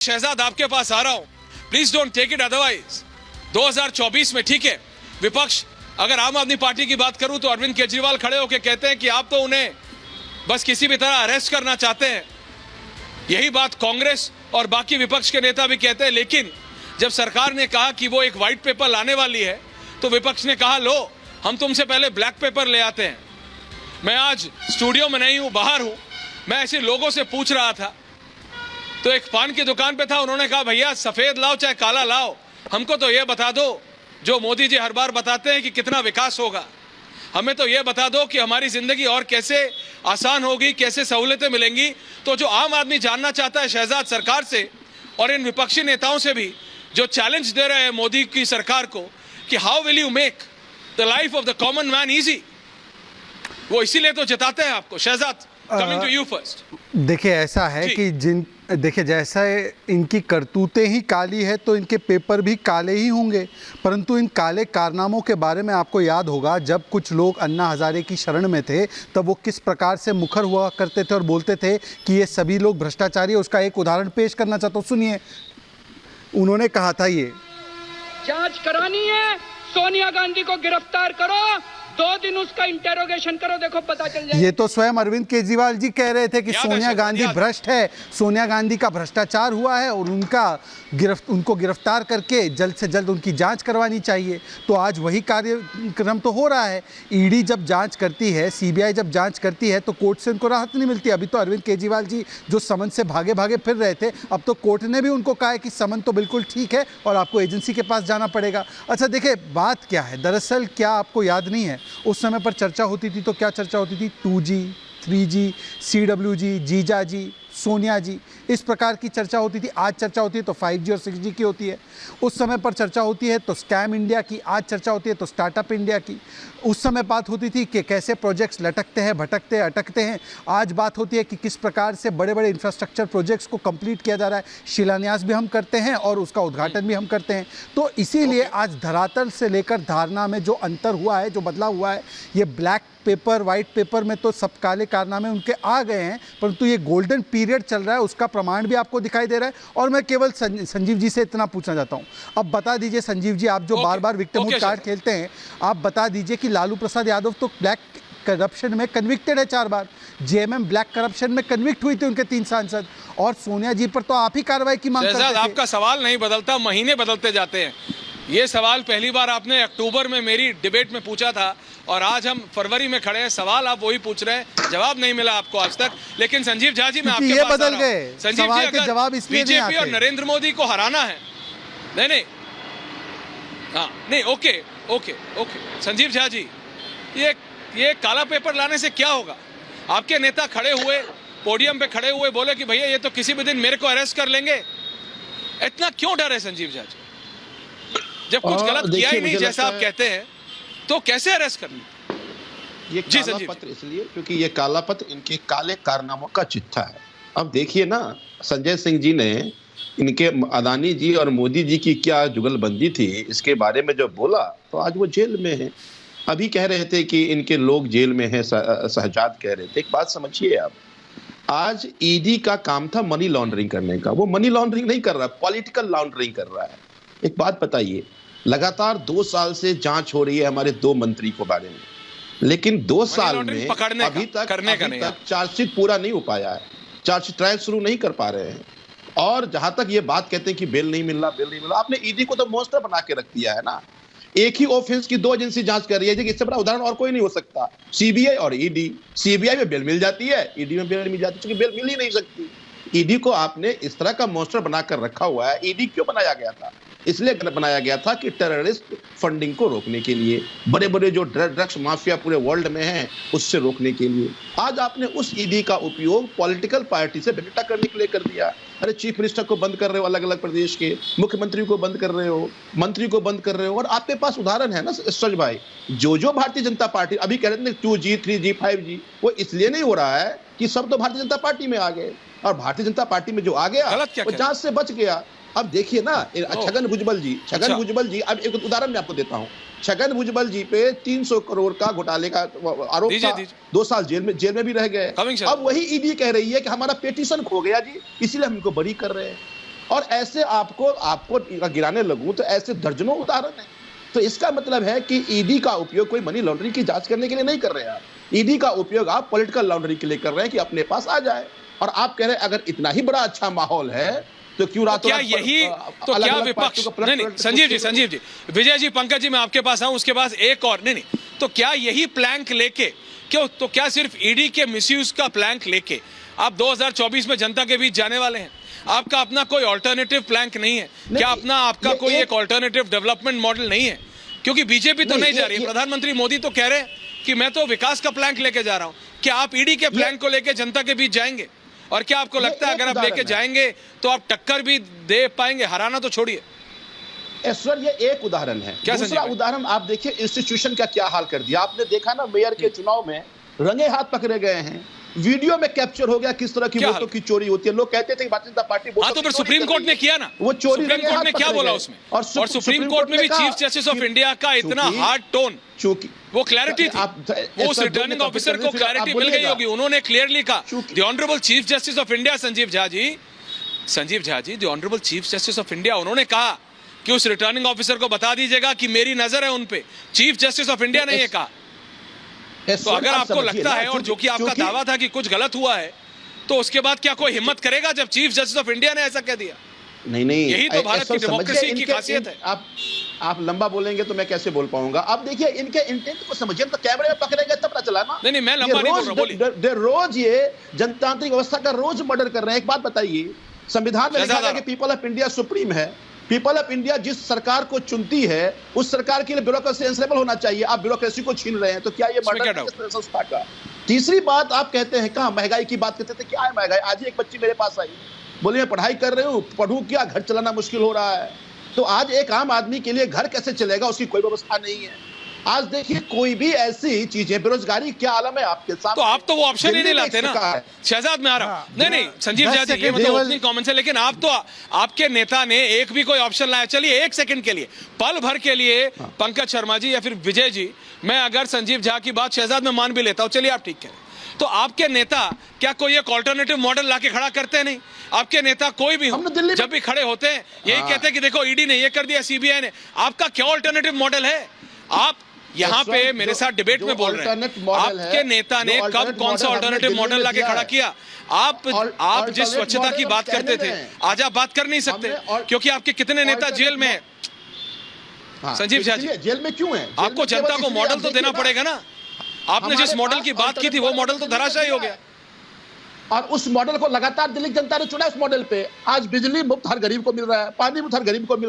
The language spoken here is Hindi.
शहजाद आपके पास आ रहा हूं, please don't take it otherwise. 2024 में ठीक है, विपक्ष अगर आम आदमी पार्टी की बात करूं तो अरविंद केजरीवाल खड़े होकर कहते हैं कि आप तो उन्हें बस किसी भी तरह अरेस्ट करना चाहते हैं। यही बात कांग्रेस और बाकी विपक्ष के नेता भी कहते हैं, लेकिन जब सरकार ने कहा कि वो एक व्हाइट पेपर लाने वाली है तो विपक्ष ने कहा लो हम तुमसे पहले ब्लैक पेपर ले आते हैं। मैं आज स्टूडियो में नहीं हूं, बाहर हूं, मैं ऐसे लोगों से पूछ रहा था तो एक पान की दुकान पे था, उन्होंने कहा भैया सफेद लाओ चाहे काला लाओ, हमको तो ये बता दो जो मोदी जी हर बार बताते हैं कि कितना विकास होगा, हमें तो ये बता दो कि हमारी जिंदगी और कैसे आसान होगी, कैसे सहूलियतें मिलेंगी। तो जो आम आदमी जानना चाहता है शहजाद सरकार से और इन विपक्षी नेताओं से भी जो चैलेंज दे रहे हैं मोदी की सरकार को कि how will you make the life of the common man easy, वो इसीलिए तो जिताते हैं आपको। Shahzad, coming to you first. देखिए ऐसा है कि देखिए जैसा इनकी करतूतें ही काली है तो इनके पेपर भी काले ही होंगे, परंतु इन काले कारनामों के बारे में आपको याद होगा जब कुछ लोग अन्ना हजारे की शरण में थे तब वो किस प्रकार से मुखर हुआ करते थे और बोलते थे कि ये सभी लोग भ्रष्टाचारी। उसका एक उदाहरण पेश करना चाहता हूँ, सुनिए। उन्होंने कहा था ये जांच करानी है, सोनिया गांधी को गिरफ्तार करो, 2 दिन उसका इंटेरोगेशन करो, देखो पता चल जाएगा। ये तो स्वयं अरविंद केजरीवाल जी कह रहे थे कि सोनिया गांधी भ्रष्ट है, सोनिया गांधी का भ्रष्टाचार हुआ है और उनको गिरफ्तार करके जल्द से जल्द उनकी जांच करवानी चाहिए। तो आज वही कार्यक्रम तो हो रहा है। ईडी जब जांच करती है, सीबीआई जब जांच करती है तो कोर्ट से उनको राहत नहीं मिलती। अभी तो अरविंद केजरीवाल जी जो समन से भागे भागे फिर रहे थे, अब तो कोर्ट ने भी उनको कहा है कि समन तो बिल्कुल ठीक है और आपको एजेंसी के पास जाना पड़ेगा। अच्छा देखिए बात क्या है, दरअसल क्या आपको याद नहीं है उस समय पर चर्चा होती थी तो क्या चर्चा होती थी, 2G, 3G, CWG, जीजा जी, सोनिया जी, इस प्रकार की चर्चा होती थी। आज चर्चा होती है तो 5G और 6G की होती है। उस समय पर चर्चा होती है तो स्कैम इंडिया की, आज चर्चा होती है तो स्टार्टअप इंडिया की। उस समय बात होती थी कि कैसे प्रोजेक्ट्स लटकते हैं, भटकते हैं, अटकते हैं। आज बात होती है कि किस प्रकार से बड़े बड़े इंफ्रास्ट्रक्चर प्रोजेक्ट्स को कंप्लीट किया जा रहा है, शिलान्यास भी हम करते हैं और उसका उद्घाटन भी हम करते हैं। तो इसीलिए आज धरातल से लेकर धारणा में जो अंतर हुआ है, जो बदलाव हुआ है, ये ब्लैक पेपर व्हाइट पेपर में तो सब काले कारनामे उनके आ गए हैं, परंतु ये गोल्डन पीरियड चल रहा है उसका प्रमाण भी आपको दिखाई दे रहा है। और मैं केवल संजीव जी से इतना पूछना चाहता हूं, अब बता दीजिए संजीव जी, आप जो बार बार विक्टिमहुड कार्ड खेलते हैं, आप बता दीजिए कि लालू प्रसाद यादव तो ब्लैक करप्शन में कन्विक्टेड है 4 बार, जेएमएम ब्लैक करप्शन में कन्विक्ट हुई थी उनके 3 सांसद, और सोनिया जी पर तो आप ही कार्रवाई की मांग करते थे। आपका सवाल नहीं बदलता, महीने बदलते जाते हैं। ये सवाल पहली बार आपने अक्टूबर में मेरी डिबेट में पूछा था और आज हम फरवरी में खड़े हैं, सवाल आप वही पूछ रहे हैं, जवाब नहीं मिला आपको आज तक। लेकिन संजीव झा जी, मैं आपके ये पास बदल गए संजीव जी, अगर जवाब इसलिए नहीं बीजेपी और नरेंद्र मोदी को हराना है, नहीं हाँ नहीं, ओके संजीव झा जी, ये काला पेपर लाने से क्या होगा? आपके नेता खड़े हुए पोडियम पे खड़े हुए बोले कि भैया ये तो किसी भी दिन मेरे को अरेस्ट कर लेंगे। इतना क्यों डर है संजीव झा जी? जब कुछ गलत किया ही नहीं जैसा आप कहते हैं तो कैसे अरेस्ट करना? ये काला पत्र इसलिए क्योंकि ये काला पत्र इनके काले कारनामों का चिट्ठा है। अब देखिए ना, संजय सिंह जी ने इनके अदानी जी और मोदी जी की क्या जुगलबंदी थी इसके बारे में जब बोला तो आज वो जेल में है। अभी कह रहे थे कि इनके लोग जेल में हैं, शहजाद कह रहे थे। एक बात समझिए आप, आज ईडी का काम था मनी लॉन्ड्रिंग करने का, वो मनी लॉन्ड्रिंग नहीं कर रहा, पॉलिटिकल लॉन्ड्रिंग कर रहा है। एक बात बताइए, लगातार 2 साल से जांच हो रही है हमारे 2 मंत्री को बारे में, लेकिन 2 साल में अभी तक चार्जशीट पूरा नहीं हो पाया है, चार्जशीट ट्रायल शुरू नहीं कर पा रहे हैं। और जहां तक ये बात कहते हैं कि बेल नहीं मिल रहा, आपने ईडी को तो मॉन्स्टर बना के रख दिया है ना। एक ही ऑफेंस की 2 एजेंसी जांच कर रही है, इससे बड़ा उदाहरण और कोई नहीं हो सकता। सीबीआई और ईडी, सीबीआई में बेल मिल जाती है, ईडी में बेल मिल जाती है, क्योंकि बेल मिल ही नहीं सकती। ईडी को आपने इस तरह का मॉन्स्टर बनाकर रखा हुआ है। ईडी क्यों बनाया गया था? इसलिए बनाया गया था कि टेररिस्ट फंडिंग को रोकने के लिए, बड़े बड़े जो ड्रग्स माफिया पूरे वर्ल्ड में हैं उससे रोकने के लिए। आज आपने उस ईडी का उपयोग पॉलिटिकल पार्टी से बेटा करने के लिए कर दिया। अरे चीफ मिनिस्टर को बंद कर रहे हो, अलग अलग प्रदेश के मुख्यमंत्री को बंद कर रहे हो, मंत्री को बंद कर रहे हो। और आपके पास उदाहरण है ना सच भाई, जो भारतीय जनता पार्टी अभी कह रहे थे 2G, 3G, 5G, वो इसलिए नहीं हो रहा है कि सब तो भारतीय जनता पार्टी में आ गए, और भारतीय जनता पार्टी में जो आ गया वो जांच से बच गया। अब देखिए ना, छगन भुजबल जी, अब एक उदाहरण मैं आपको देता हूं। छगन भुजबल जी पे 300 करोड़ का घोटाले का आरोप था, 2 साल जेल में भी रह गए। अब वही ईडी कह रही है कि हमारा पेटिशन खो गया जी, इसलिए हम इनको बरी कर रहे हैं। और ऐसे आपको गिराने लगूं तो ऐसे दर्जनों उदाहरण हैं। तो इसका मतलब है कि ईडी का उपयोग कोई मनी लॉन्ड्रिंग की जांच करने के लिए नहीं कर रहे हैं आप। ईडी का उपयोग आप पॉलिटिकल लॉन्ड्रिंग के लिए कर रहे हैं कि अपने पास आ जाए। और आप कह रहे हैं अगर इतना ही बड़ा अच्छा माहौल है तो क्यों रातों क्या यही तो क्या विपक्ष नहीं संजीव जी विजय जी पंकज जी मैं आपके पास आऊं उसके पास एक और नहीं तो क्या यही प्लैंक लेके क्यों तो क्या सिर्फ ईडी के मिसयूज का प्लैंक लेके आप 2024 में जनता के बीच जाने वाले हैं? आपका अपना कोई ऑल्टरनेटिव प्लैंक नहीं है क्या? अपना आपका कोई एक ऑल्टरनेटिव डेवलपमेंट मॉडल नहीं है? क्योंकि बीजेपी तो नहीं जा रही है, प्रधानमंत्री मोदी तो कह रहे हैं कि मैं तो विकास का प्लैंक लेके जा रहा हूं। क्या आप ईडी के प्लैंक को लेके जनता के बीच जाएंगे? और क्या आपको लगता है अगर आप लेके जाएंगे तो आप टक्कर भी दे पाएंगे? हराना तो छोड़िए सर, ये एक उदाहरण है। क्या दूसरा उदाहरण आप देखिए इंस्टीट्यूशन का क्या हाल कर दिया। आपने देखा ना मेयर के चुनाव में रंगे हाथ पकड़े गए हैं, वीडियो में कैप्चर हो गया किस तरह की वोटों की चोरी होती है। लोग कहते थे कि भारतीय जनता पार्टी हाँ तो फिर सुप्रीम कोर्ट ने किया ना, वो चोरी सुप्रीम कोर्ट ने क्या बोला उसमें? और सुप्रीम कोर्ट में भी चीफ जस्टिस ऑफ इंडिया का इतना हार्ड टोन, चूंकि वो क्लैरिटी थी, वो उस रिटर्निंग ऑफिसर को क्लैरिटी मिल गई होगी। उन्होंने क्लियरली कहा, the honourable chief justice of India Sanjiv Jha ji the honourable chief justice of India, उन्होंने कहा कि उस रिटर्निंग ऑफिसर को बता दीजिएगा कि मेरी नजर है उन पे। चीफ जस्टिस ऑफ इंडिया ने ये कहा। तो अगर आपको लगता है और जो कि आपका दावा था कि कुछ गलत हुआ है तो उसके बाद क्या कोई हिम्मत करेगा जब चीफ जस्टिस ऑफ इंडिया ने ऐसा कह दिया? नहीं, यही तो भारत की डेमोक्रेसी की खासियत है। आप लंबा बोलेंगे तो मैं कैसे बोल पाऊंगा। आप देखिए इनके इंटेंट को समझिए, तो कैमरे में पकड़े गए तब पता चला ना। नहीं मैं लंबा नहीं बोल रहा, बोलिए। रोज ये जनतांत्रिक व्यवस्था का रोज मर्डर कर रहे हैं। एक बात बताइए, संविधान में लिखा है कि पीपल ऑफ इंडिया सुप्रीम है। पीपल ऑफ इंडिया जिस सरकार को चुनती है उस सरकार के लिए ब्यूरोक्रेसी एंसेबल होना चाहिए। आप ब्यूरोक्रेसी को छीन रहे हैं, तो क्या ये मर्डर संस्था का? तीसरी बात आप कहते हैं, कहां महंगाई की बात करते थे, क्या है महंगाई? आज ही एक बच्ची मेरे पास आई, बोली मैं पढ़ाई कर रही हूं, पढ़ूं क्या, घर चलाना मुश्किल हो रहा है। तो आज एक आम आदमी के लिए घर कैसे चलेगा, उसकी कोई व्यवस्था नहीं है। आज देखिए कोई भी ऐसी चीजें, बेरोजगारी क्या आलम है आपके सामने। तो आप तो वो ऑप्शन ही नहीं लाते ना। शहजाद में आ रहा नहीं संजीव झा जी, ये मतलब ओपनिंग कमेंट है, लेकिन आप तो आपके नेता ने एक भी कोई ऑप्शन लाया। चलिए एक सेकंड के लिए, पल भर के लिए पंकज शर्मा जी या फिर विजय जी, मैं अगर संजीव झा की बात शहजाद में मान भी लेता हूं, चलिए आप ठीक करें, तो आपके नेता क्या कोई एक ऑल्टरनेटिव मॉडल लाके खड़ा करते नहीं? आपके नेता कोई भी हो जब भी खड़े होते हैं यही कहते हैं कि देखो ईडी ने ये कर दिया, सीबीआई ने। आपका क्या ऑल्टरनेटिव मॉडल है? आप यहाँ पे मेरे साथ डिबेट में बोल रहे हैं, आपके नेता ने कब कौन सा ऑल्टरनेटिव मॉडल लाके खड़ा किया? आप जिस स्वच्छता की बात करते थे आज आप बात कर नहीं सकते क्योंकि आपके कितने नेता जेल में हैं। संजीव झा जी जेल में क्यों हैं? आपको जनता को मॉडल तो देना पड़ेगा ना। आपने जिस मॉडल की बात की थी वो मॉडल तो धराशायी हो गया। और उस मॉडल को लगातार दिल्ली जनता ने चुना। उस मॉडल पे आज बिजली मुफ्त हर गरीब को मिल रहा है, पानी मुफ्त हर गरीब को मिल रहा है।